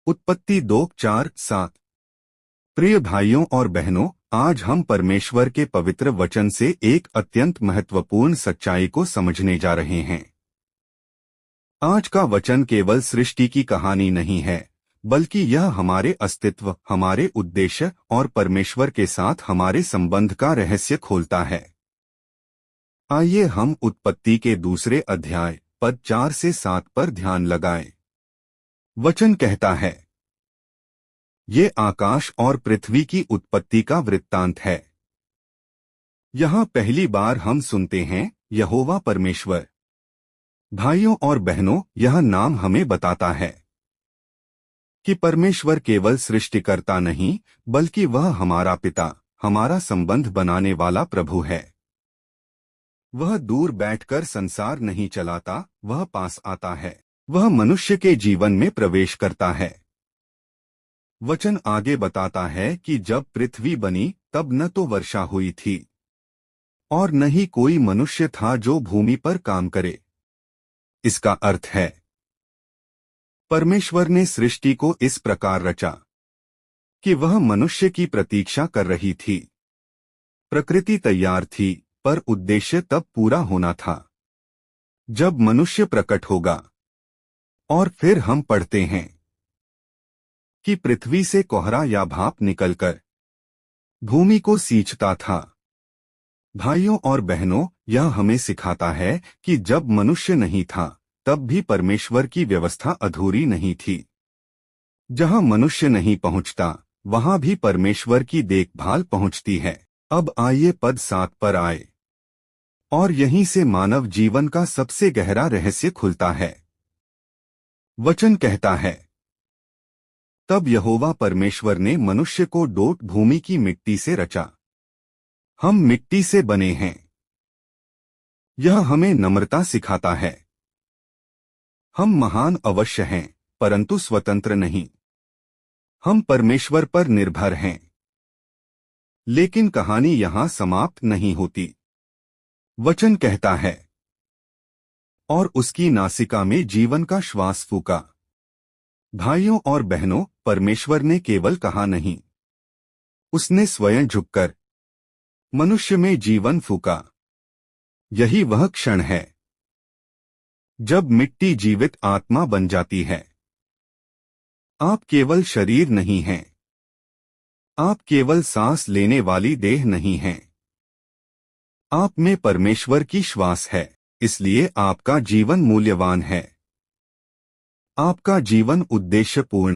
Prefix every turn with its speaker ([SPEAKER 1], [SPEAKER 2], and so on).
[SPEAKER 1] उत्पत्ति 2:4-7। प्रिय भाइयों और बहनों, आज हम परमेश्वर के पवित्र वचन से एक अत्यंत महत्वपूर्ण सच्चाई को समझने जा रहे हैं। आज का वचन केवल सृष्टि की कहानी नहीं है, बल्कि यह हमारे अस्तित्व, हमारे उद्देश्य और परमेश्वर के साथ हमारे संबंध का रहस्य खोलता है। आइए हम उत्पत्ति के 2 अध्याय पद 4 से 7 पर ध्यान लगाएं। वचन कहता है, ये आकाश और पृथ्वी की उत्पत्ति का वृत्तांत है। यहाँ पहली बार हम सुनते हैं यहोवा परमेश्वर। भाइयों और बहनों, यह नाम हमें बताता है कि परमेश्वर केवल सृष्टिकर्ता नहीं, बल्कि वह हमारा पिता, हमारा संबंध बनाने वाला प्रभु है। वह दूर बैठकर संसार नहीं चलाता, वह पास आता है। वह मनुष्य के जीवन में प्रवेश करता है। वचन आगे बताता है कि जब पृथ्वी बनी तब न तो वर्षा हुई थी और न ही कोई मनुष्य था जो भूमि पर काम करे। इसका अर्थ है, परमेश्वर ने सृष्टि को इस प्रकार रचा कि वह मनुष्य की प्रतीक्षा कर रही थी। प्रकृति तैयार थी, पर उद्देश्य तब पूरा होना था जब मनुष्य प्रकट होगा। और फिर हम पढ़ते हैं कि पृथ्वी से कोहरा या भाप निकलकर भूमि को सींचता था। भाइयों और बहनों, यह हमें सिखाता है कि जब मनुष्य नहीं था, तब भी परमेश्वर की व्यवस्था अधूरी नहीं थी। जहां मनुष्य नहीं पहुंचता, वहां भी परमेश्वर की देखभाल पहुंचती है। अब आइए पद 7 पर आए, और यहीं से मानव जीवन का सबसे गहरा रहस्य खुलता है। वचन कहता है, तब यहोवा परमेश्वर ने मनुष्य को डोट भूमि की मिट्टी से रचा। हम मिट्टी से बने हैं। यह हमें नम्रता सिखाता है। हम महान अवश्य हैं, परंतु स्वतंत्र नहीं। हम परमेश्वर पर निर्भर हैं। लेकिन कहानी यहां समाप्त नहीं होती। वचन कहता है, और उसकी नासिका में जीवन का श्वास फूका। भाइयों और बहनों, परमेश्वर ने केवल कहा नहीं, उसने स्वयं झुककर मनुष्य में जीवन फूका। यही वह क्षण है जब मिट्टी जीवित आत्मा बन जाती है। आप केवल शरीर नहीं हैं। आप केवल सांस लेने वाली देह नहीं हैं। आप में परमेश्वर की श्वास है, इसलिए आपका जीवन मूल्यवान है। आपका जीवन उद्देश्यपूर्ण